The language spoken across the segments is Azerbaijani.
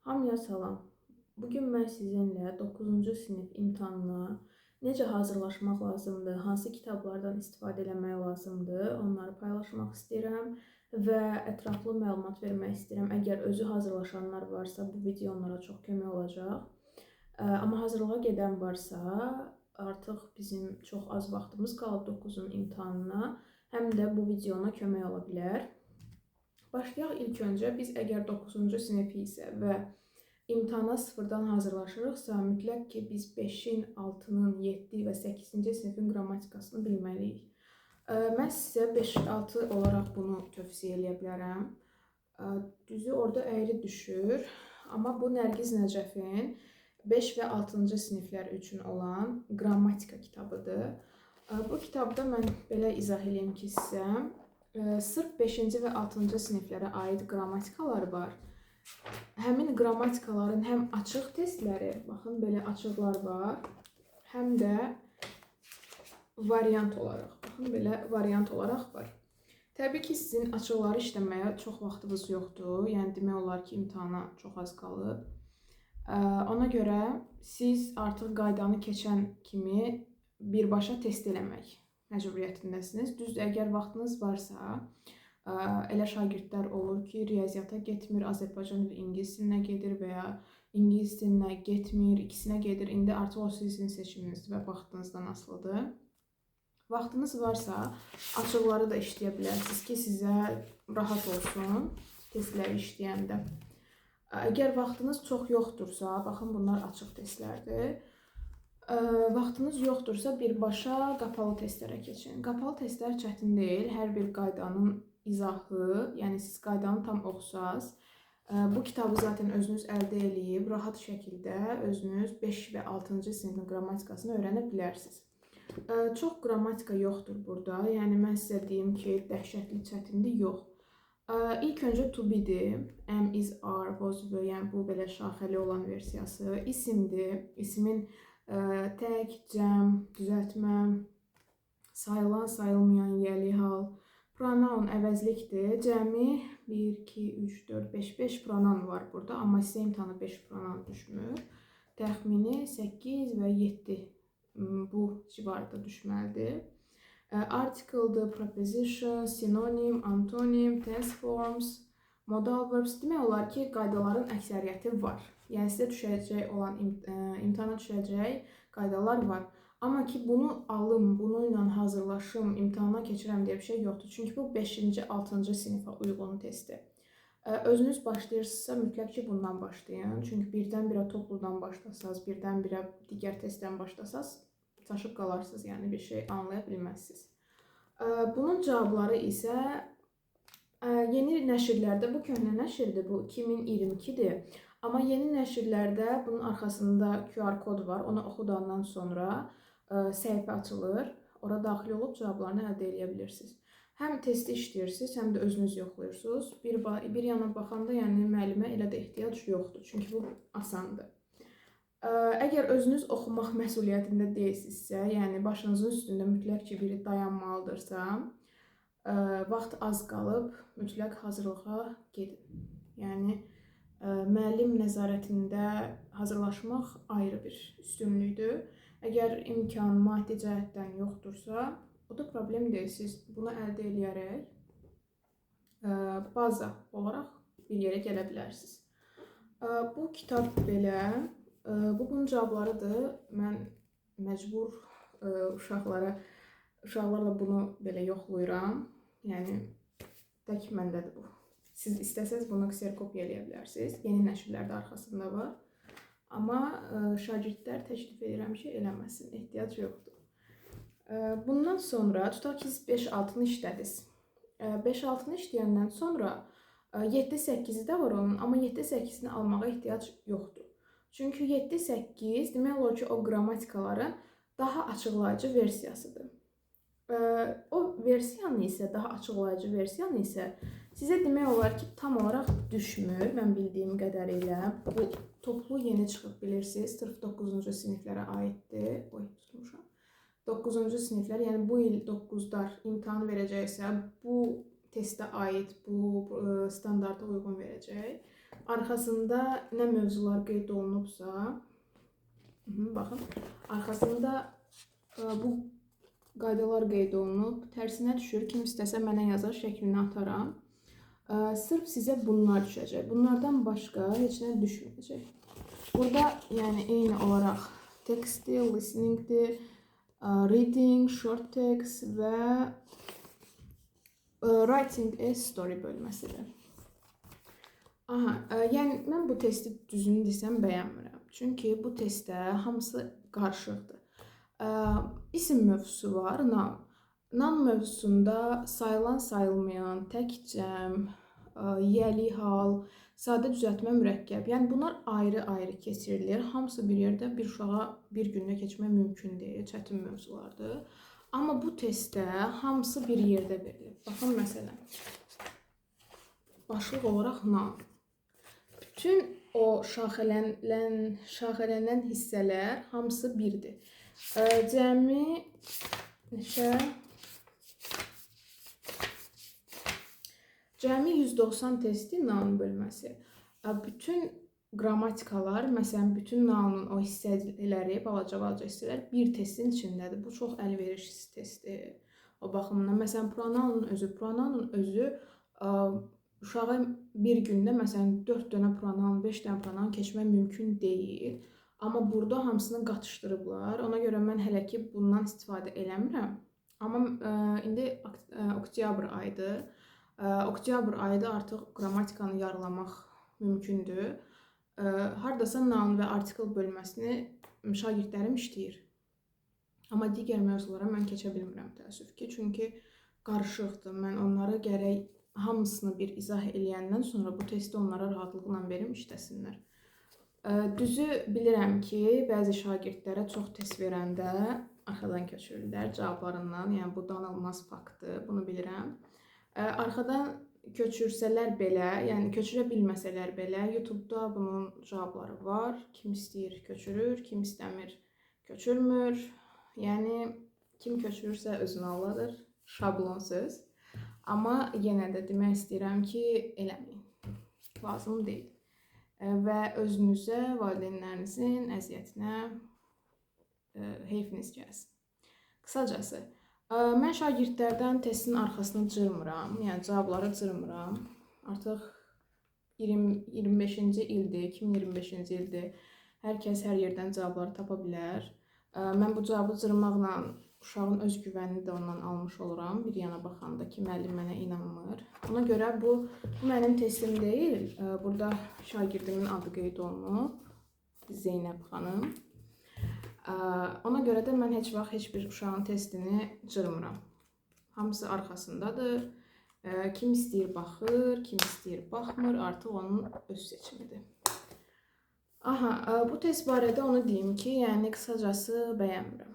Hamıya salam. Bugün mən sizinlə 9-cu sinif imtahanına necə hazırlaşmaq lazımdır, hansı kitablardan istifadə etmək lazımdır, onları paylaşmaq istəyirəm və ətraflı məlumat vermək istəyirəm. Əgər özü hazırlaşanlar varsa, bu video onlara çox kömək olacaq. Amma hazırlığa gedən varsa, artıq bizim çox az vaxtımız qalıb 9-un imtahanına, həm də bu video ona kömək ola bilər. Başlayaq ilk öncə. Biz əgər 9-cu sinif isə və imtahana sıfırdan hazırlaşırıqsa, mütləq ki, biz 5-in, 6-nın, 7 və 8-ci sinifin qrammatikasını bilməliyik. Mən sizə 5-6 olaraq bunu tövsiyə edə bilərəm. Düzü, orada əyri düşür. Amma bu Nərgiz Nəcəfin 5 və 6-cı siniflər üçün olan qrammatika kitabıdır. Bu kitabda mən belə izah edeyim ki, sizə sırf 5-ci və 6-cı siniflərə aid qrammatikalar var. Həmin qrammatikaların həm açıq testləri, baxın belə açıqlar var, həm də variant olaraq, baxın belə variant olaraq var. Təbii ki, sizin açıqları işləməyə çox vaxtınız yoxdur, yəni demək olar ki, imtahana çox az qalıb. Ona görə siz artıq qaydanı keçən kimi birbaşa test eləmək məcburiyyətindəsiniz. Düzdür, əgər vaxtınız varsa, elə şagirdlər olur ki, riyaziyyata getmir, Azərbaycan dili ingilis dilinə gedir və ya ingilis dilinə getmir, ikisinə gedir. İndi artıq o sizin seçiminiz və vaxtınızdan asılıdır. Vaxtınız varsa, açıqları da işləyə bilərsiniz ki, sizə rahat olsun testləri işləyəndə. Əgər vaxtınız çox yoxdursa, baxın bunlar açıq testlərdir. Vaxtınız yoxdursa, birbaşa qapalı testlərə keçin. Qapalı testlər çətin deyil. Hər bir qaydanın izahı, yəni siz qaydanı tam oxusaz, bu kitabı zaten özünüz əldə edib, rahat şəkildə özünüz 5 və 6-cı sinifin qrammatikasını öyrənə bilərsiniz. Çox qrammatika yoxdur burada. Yəni mən sizə deyim ki, dəhşətli çətindir, yox. İlk öncə to be-dir. Am, is, are, was, were, yəni bu belə şaxəli olan versiyası. İsimdir. İsmin tək, cəm, düzəltmə, sayılan, sayılmayan, yəli hal. Pronoun əvəzlikdir. Cəmi 1, 2, 3, 4, 5, 5 pronoun var burada. Amma sizə imtahana 5 pronoun düşmür. Təxmini 8 və 7 bu civarda düşməlidir. Article'dır, preposition, sinonim, antonim, tense forms, modal verbs. Demək olar ki, qaydaların əksəriyyəti var. Yəni sizə düşəcək olan, imtahana düşəcək qaydalar var. Amma ki, bunu alım, bununla hazırlaşım, imtahana keçirəm deyə bir şey yoxdur. Çünki bu 5-ci, 6-cı sinifə uyğun testdir. Özünüz başlayırsınızsa, mütləq ki, bundan başlayın. Çünki birdən-birə topludan başlasaz, birdən-birə digər testdən başlasaz, çaşıb qalarsınız, yəni bir şey anlaya bilməzsiniz. Bunun cavabları isə yeni nəşrlərdə, bu köhnə nəşrdir, bu 2022-dir. Amma yeni nəşrlərdə bunun arxasında QR kod var. Onu oxudandan sonra səhifə açılır. Ora daxil olub cavablarını əldə edə bilirsiniz. Həm testi işləyirsiniz, həm də özünüz yoxlayırsınız. Bir yana baxanda, yəni müəllimə elə də ehtiyac yoxdur. Çünki bu asandır. Əgər özünüz oxumaq məsuliyyətində deyilsinizsə, yəni başınızın üstündə mütləq ki, biri dayanmalıdırsa, vaxt az qalıb, mütləq hazırlığa gedin. Yəni, müəllim nəzarətində hazırlaşmaq ayrı bir üstünlükdür. Əgər imkan maddi cəhətdən yoxdursa, o da problem deyil. Siz bunu əldə edərək baza olaraq bir yerə gələ bilərsiniz. Bu kitab belə, bu bunun cavablarıdır. Mən məcbur uşaqlarla bunu belə yoxlayıram. Yəni, tək məndədir bu. Siz istəsəz bunu kserkopya eləyə bilərsiniz. Yeni nəşrlərdə arxasında var. Amma şagirdlər təklif edirəm ki, eləməsin. Ehtiyac yoxdur. Bundan sonra, tutaq ki, siz 5-6-nı işlədiniz. 5-6-nı işləyəndən sonra 7-8-i də var onun, amma 7-8-ni almağa ehtiyac yoxdur. Çünki 7-8 demək olar ki, o qrammatikaların daha açıqlayıcı versiyasıdır. O versiyanı isə, daha açıqlayıcı versiyanı isə sizə demək olar ki, tam olaraq düşmür, mən bildiyim qədərilə. Bu toplu yeni çıxıb bilirsiniz, sırf 9-cu siniflərə aiddir. 9-cu siniflər, yəni bu il 9-dar imtahan verəcəksə, bu testə aid, bu standarta uyğun verəcək. Arxasında nə mövzular qeyd olunubsa, baxın, arxasında bu qaydalar qeyd olunub. Tərsinə düşür. Kim istəsə mənə yazar, şəklini ataram. Sırf sizə bunlar düşəcək. Bunlardan başqa heç nə düşməyəcək. Burada yəni eyni olaraq textdir, listeningdir, reading, short text və writing a story bölməsidir. Yəni mən bu testi düzünü desəm bəyənmirəm. Çünki bu testdə hamısı qarışıqdır. İsim mövzusu var, noun. Noun mövzusunda sayılan, sayılmayan, tək cəm, yəli hal, sadə düzəltmə, mürəkkəb. Yəni bunlar ayrı-ayrı keçirilir. Hamısı bir yerdə bir uşağa bir gündə keçmək mümkün deyil, çətin mövzulardır. Amma bu testdə hamısı bir yerdə verilir. Baxın, məsələn, başlıq olaraq noun. Bütün o şaxələnən hissələr hamısı birdir. Cəmi neçə? Cəmi 190 testi noun bölməsi. Bütün qrammatikalar, məsələn, bütün nounun o hissələri, balaca hissələr bir testin içindədir. Bu çox əlverişsiz testdir. O baxımdan, məsələn, pronounun özü uşağa bir gündə, məsələn, 4 dənə pronoun, 5 dənə pronoun keçmək mümkün deyil. Amma burada hamısını qatışdırıblar. Ona görə mən hələ ki bundan istifadə eləmirəm. Amma indi oktyabr ayıdır. Oktyabr ayında artıq qrammatikanı yarlamaq mümkündür. Hardasa noun və article bölməsini şagirdlərim işləyir. Amma digər mövzulara mən keçə bilmirəm təəssüf ki. Çünki qarışıqdır. Mən onları gərək hamısını bir izah eləyəndən sonra bu testi onlara rahatlıqla verim, işləsinlər. Düzü bilirəm ki, bəzi şagirdlərə çox test verəndə arxadan köçürürlər cavablarından. Yəni bu danılmaz faktdır, bunu bilirəm. Arxadan köçürsələr belə, yəni köçürə bilməsələr belə, YouTube-da bunun cavabları var. Kim istəyir köçürür, kim istəmir köçürmür. Yəni kim köçürürsə özünü alladır, şablon söz. Amma yenə də demək istəyirəm ki, eləməyin. Lazım deyil. Və özünüzə, valideynlərinizin əziyyətinə heyfiniz gəlsin. Qısacası, mən şagirdlərdən testin arxasını cırmıram, yəni cavabları cırmıram. Artıq 25-ci ildir, 2025-ci ildir. Hər kəs hər yerdən cavabları tapa bilər. Mən bu cavabı cırmaqla uşağın öz güvənini də ondan almış oluram. Bir yana baxanda ki, müəllim mənə inanmır. Ona görə bu mənim testim deyil. Burada şagirdimin adı qeyd olunub. Zeynəb xanım. Ona görə də mən heç vaxt heç bir uşağın testini cırmıram. Hamısı arxasındadır. Kim istəyir baxır, kim istəyir baxmır. Artıq onun öz seçimidir. Bu test barədə onu deyim ki, yəni qısacası bəyənmirəm.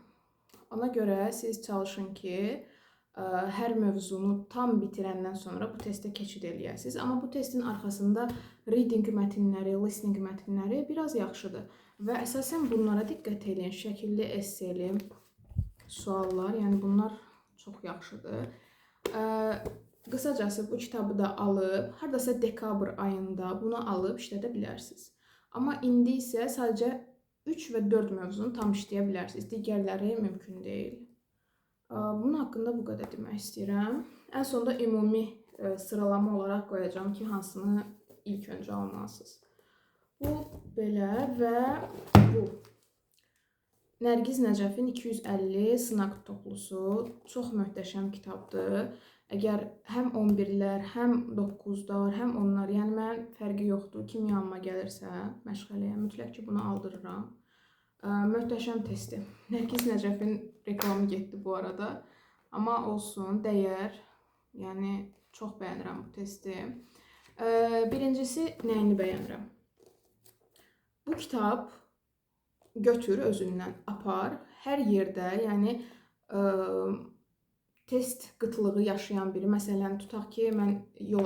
Ona görə siz çalışın ki, hər mövzunu tam bitirəndən sonra bu testə keçid eləyəsiniz. Amma bu testin arxasında reading mətnləri, listening mətnləri biraz yaxşıdır. Və əsasən bunlara diqqət edin. Şəkilli esseli, suallar, yəni bunlar çox yaxşıdır. Qısacası bu kitabı da alıb, hardasa dekabr ayında bunu alıb işlədə bilərsiniz. Amma indi isə sadəcə 3 və 4 mövzunu tam işləyə bilərsiniz. Digərləri mümkün deyil. Bunun haqqında bu qədər demək istəyirəm. Ən sonda ümumi sıralama olaraq qoyacağam ki, hansını ilk öncə almalısınız. Bu belə və bu. Nərgiz Nəcəfin 250 sınaq toplusu çox möhtəşəm kitabdır. Əgər həm 11-lər, həm 9-lar, həm onlar, yəni mən fərqi yoxdur. Kim yanıma gəlirsə məşğələyə, mütləq ki, bunu aldırıram. Möhtəşəm testi. Nərgiz Nəcəfin reklamı getdi bu arada. Amma olsun, dəyər. Yəni, çox bəyənirəm bu testi. Birincisi, nəyini bəyənirəm? Bu kitab götür özündən, apar. Hər yerdə, yəni test qıtlığı yaşayan biri, məsələn, tutaq ki, mən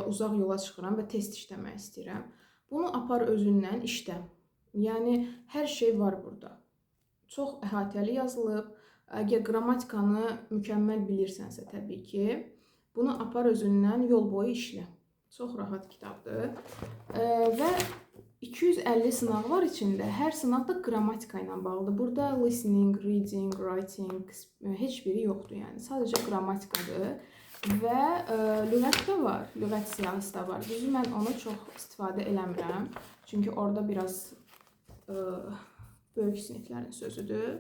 uzaq yola çıxıram və test işləmək istəyirəm. Bunu apar özündən işlə. Yəni, hər şey var burada. Çox əhatəli yazılıb. Əgər qrammatikanı mükəmməl bilirsənsə, təbii ki, bunu apar özündən yol boyu işlə. Çox rahat kitabdır. Və 250 sınaq var içində. Hər sınaq da qrammatika ilə bağlıdır. Burada listening, reading, writing heç biri yoxdur, yəni. Sadəcə qrammatikadır. Və lüğət də var, lüğət siyahısı da var. Düzü mən onu çox istifadə eləmirəm. Çünki orada biraz böyük siniflərin sözüdür.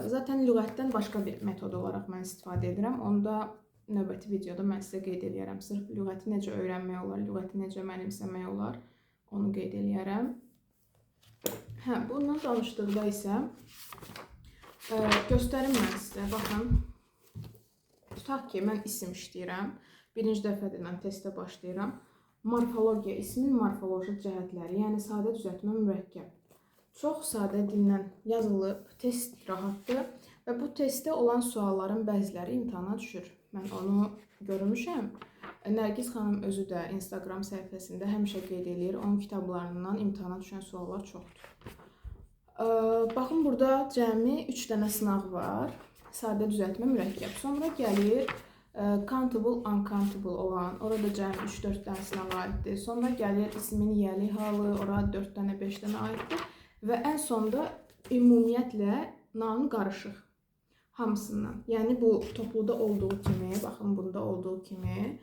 Zaten lüğətdən başqa bir metod olaraq mən istifadə edirəm. Onda növbəti videoda mən sizə qeyd edərəm. Sırf lüğəti necə öyrənmək olar, lüğəti necə mənimsəmək olar, onu qeyd edərəm. Bundan danışdıqda isə göstərim mən sizə. Baxın, tutaq ki, mən isim işləyirəm. Birinci dəfədir mən testə başlayıram. Morfologiya, ismin morfoloji cəhətləri, yəni sadə düzəltmə mürəkkəb. Çox sadə dillə yazılıb, test rahatdır və bu testdə olan sualların bəziləri imtahana düşür. Mən onu görmüşəm. Nərgiz xanım özü də Instagram səhifəsində həmişə qeyd edir. Onun kitablarından imtahana düşən suallar çoxdur. Baxın, burada cəmi 3 dənə sınaq var. Sadə düzəltmə mürəkkəb. Sonra gəlir countable, uncountable olan. Orada cəmi 3-4 dənə sınaq aiddir. Sonra gəlir ismin yiyəli halı. Orada 4 dənə, 5 dənə aiddir. Və ən sonda ümumiyyətlə nanı qarışıq hamısından. Yəni bu topluda olduğu kimi, baxın bunda olduğu kimi,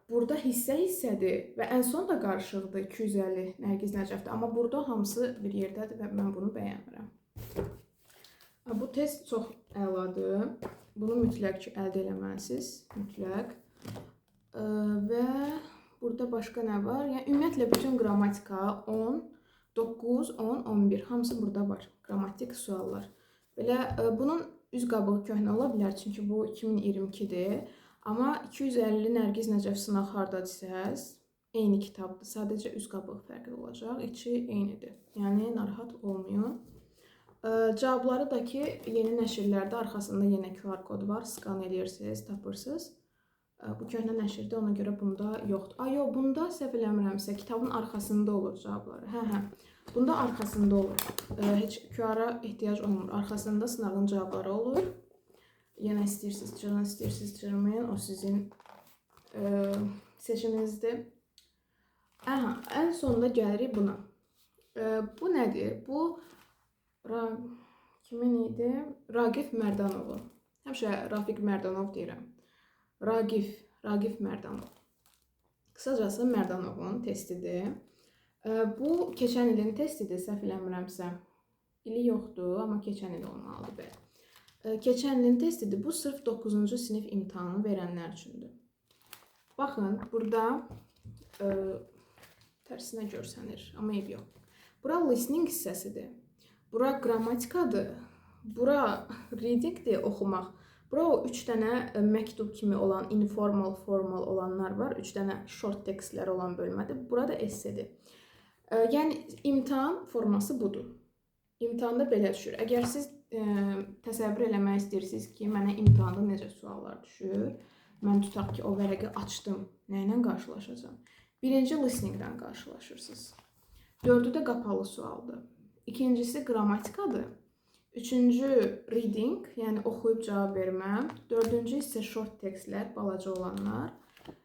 burada hissə-hissədir və ən son da qarışıqdır 250 Nərgiz Nəcəfdə. Amma burada hamısı bir yerdədir və mən bunu bəyənmirəm. Bu test çox əladır. Bunu mütləq əldə eləməlisiniz. Mütləq. Və burada başqa nə var? Yəni ümumiyyətlə bütün qrammatika 10, 9, 10, 11 hamısı burada var. Qrammatik suallar. Belə bunun üz qabığı köhnə ola bilər, çünki bu 2022-dir. Amma 250 Nərgiz Nəcəf sınaq harda desəz, eyni kitabdır. Sadəcə üz qabığı fərqli olacaq. İçi eynidir. Yəni narahat olmayın. Cavabları da ki, yeni nəşrlərdə arxasında yenə QR kod var. Skan edirsiniz, tapırsınız. Bu köhnə nəşrdə, ona görə bunda yoxdur. Yox, bunda səhv eləmirəmsə kitabın arxasında olur cavabları. Bunda arxasında olur. Heç QR-a ehtiyac olmur. Arxasında sınağın cavabları olur. Yenə istəyirsiniz cırın, istəyirsiniz cırmayın. O sizin seçiminizdir. Ən sonunda gəlirik buna. Bu nədir? Bu kimin idi? Raqif Mərdanov. Həmişə Rafiq Mərdanov deyirəm. Raqif Mərdanov. Qısacası Mərdanovun testidir. Bu keçən ilin testidir, səhv eləmirəmsə. İli yoxdur, amma keçən il olmalıdır. Keçən ilin testidir. Bu sırf 9-cu sinif imtahanı verənlər üçündür. Baxın, burada tərsinə görsənir, amma ev yox. Bura listening hissəsidir. Bura qrammatikadır. Bura readingdir, oxumaq. Bura o 3 dənə məktub kimi olan, informal, formal olanlar var. 3 dənə short textlər olan bölmədir. Burada essedir. Yəni, imtahan forması budur. İmtahanda belə düşür. Əgər siz təsəvvür eləmək istəyirsiniz ki, mənə imtahanda necə suallar düşür, mən tutaq ki, o vərəqi açdım, nə ilə qarşılaşacağım? Birinci listeningdən qarşılaşırsınız. 4-ü də qapalı sualdır. İkincisi qrammatikadır. Üçüncü reading, yəni oxuyub cavab verməm. Dördüncü isə short textlər, balaca olanlar.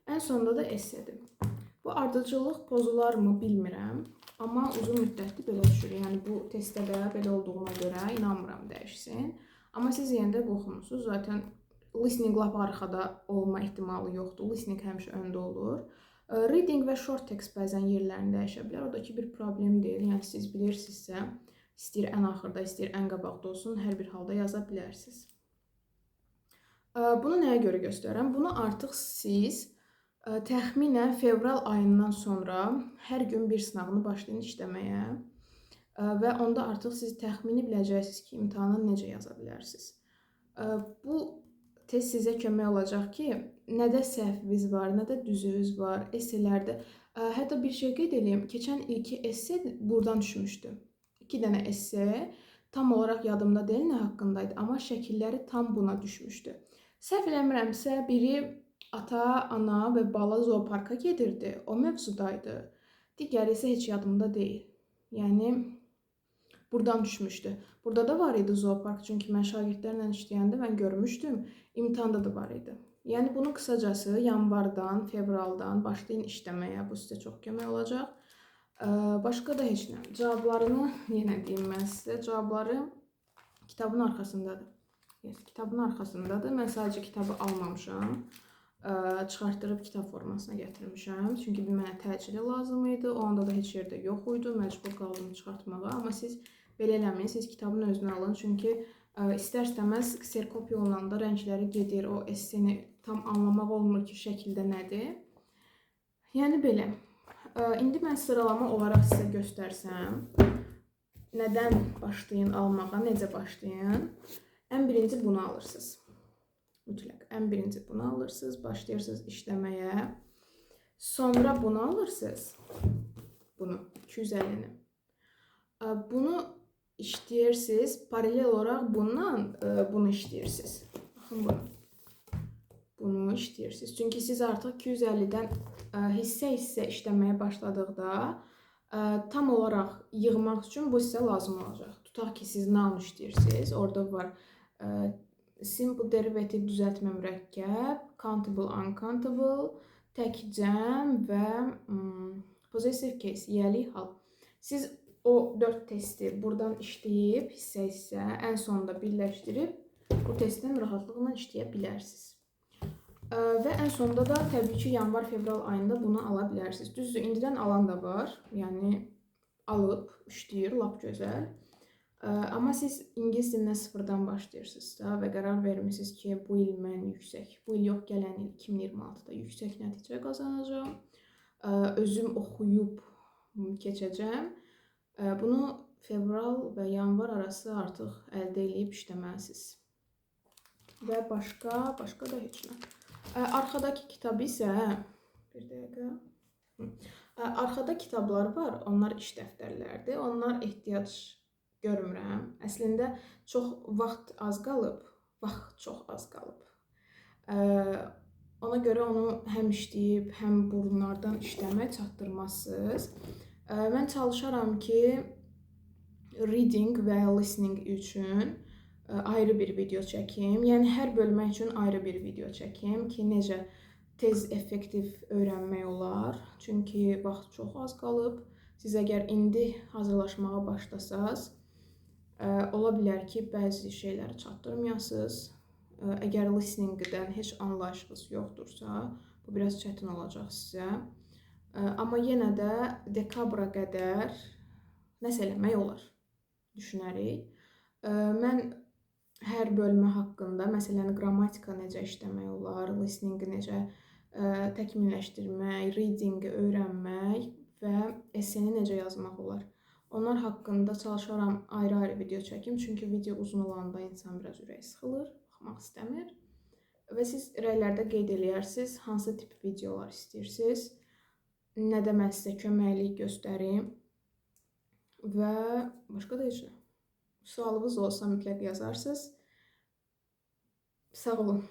Ən sonunda da essedir. Bu ardıcıllıq pozularmı bilmirəm. Amma uzun müddətli belə düşür. Yəni bu testdə də belə olduğuna görə inanmıram dəyişsin. Amma siz yenə də oxumusunuz. Zaten listening lap arxada olma ehtimalı yoxdur. Listening həmişə öndə olur. Reading və short text bəzən yerlərini dəyişə bilər. Oradakı bir problem deyil. Yəni siz bilirsinizsə, istəyir ən axırda, istəyir ən qabaqda olsun, hər bir halda yaza bilərsiniz. Bunu nəyə görə göstərirəm? Bunu artıq siz təxminən fevral ayından sonra hər gün bir sınavını başlayın işləməyə və onda artıq siz təxmini biləcəksiniz ki, imtahanı necə yaza bilərsiniz. Bu test sizə kömək olacaq ki, nədə səhviniz var, nədə düzünüz var, esselərdə. Hətta bir şey qeyd edeyim, keçən ilki esse buradan düşmüşdü. 2 dənə esse tam olaraq yadımda deyil nə haqqındaydı, amma şəkilləri tam buna düşmüşdü. Səhv eləmirəmsə, biri ata, ana və bala zooparka gedirdi, o mövzudaydı. Digəri isə heç yadımda deyil. Yəni, buradan düşmüşdü. Burada da var idi zoopark, çünki mən şagirdlərlə işləyəndə mən görmüşdüm, imtahanda da var idi. Yəni bunu qısacası yanvardan, fevraldan başlayın işləməyə. Bu sizə çox kömək olacaq. Başqa da heç nə. Cavablarını yenə deyim mən sizə. Cavabları kitabın arxasındadır. Yes, kitabın arxasındadır. Mən sadəcə kitabı almamışam. Çıxartdırıb kitab formasına gətirmişəm. Çünki mənə təcili lazım idi. O anda da heç yerdə yox idi. Məcbur qaldım çıxartmağa. Amma siz belə eləməyin. Siz kitabın özünü alın. Çünki istər-istəməz kserkopiya olunanda rəngləri gedir. O esseni tam anlamaq olmur ki, şəkildə nədir. Yəni belə. İndi mən sıralama olaraq sizə göstərsəm, nədən başlayın almağa, necə başlayın. Ən birinci bunu alırsınız. Mütləq. Ən birinci bunu alırsınız, başlayırsınız işləməyə. Sonra bunu alırsınız. Bunu, 250-ni. Bunu işləyirsiniz. Paralel olaraq bundan bunu işləyirsiniz. Baxın bunu. Bunu işləyirsiniz. Çünki siz artıq 250-dən hissə-hissə işləməyə başladıqda tam olaraq yığmaq üçün bu sizə lazım olacaq. Tutaq ki, siz noun işləyirsiniz. Orada var simple derivative düzəltmə mürəkkəb, countable, uncountable, tək cəm və possessive case, yiyəlik hal. Siz o 4 testi buradan işləyib hissə-hissə, ən sonunda birləşdirib bu testdən rahatlıqla işləyə bilərsiniz. Və ən sonunda da təbii ki, yanvar-fevral ayında bunu ala bilərsiniz. Düzdür, indidən alan da var. Yəni, alıb, işləyir, lap gözəl. Amma siz ingilis dilinə sıfırdan başlayırsınız da və qərar vermişsiniz ki, bu il mən yüksək, bu il yox, gələn il 2026-da yüksək nəticə qazanacağım. Özüm oxuyub keçəcəm. Bunu fevral və yanvar arası artıq əldə edib işləməlisiniz. Və başqa da heç nə. Arxadakı kitab isə, bir dəqiqə, arxada kitablar var, onlar iş dəftərlərdir, onlar ehtiyac görmürəm. Əslində, vaxt çox az qalıb. Ona görə onu həm işləyib, həm bunlardan işləmək çatdırmazsınız. Mən çalışaram ki, reading və listening üçün ayrı bir video çəkim. Yəni, hər bölmək üçün ayrı bir video çəkim ki, necə tez, effektiv öyrənmək olar. Çünki vaxt çox az qalıb. Siz əgər indi hazırlaşmağa başlasaz, ola bilər ki, bəzi şeyləri çatdırmayasınız. Əgər listeningdən heç anlayışınız yoxdursa, bu biraz çətin olacaq sizə. Amma yenə də dekabra qədər nəsə eləmək olar, düşünərik. Mən hər bölmə haqqında, məsələn, qrammatika necə işləmək olar, listeningi necə təkmilləşdirmək, readingi öyrənmək və esseni necə yazmaq olar. Onlar haqqında çalışaram ayrı-ayrı video çəkim, çünki video uzun olanda insan biraz ürək sıxılır, baxmaq istəmir. Və siz rəylərdə qeyd eləyərsiniz, hansı tip videolar istəyirsiniz, nə də mən sizə köməklik göstərim və başqa da heç nə. Sualınız olsa mütləq yazarsınız. Sağ olun.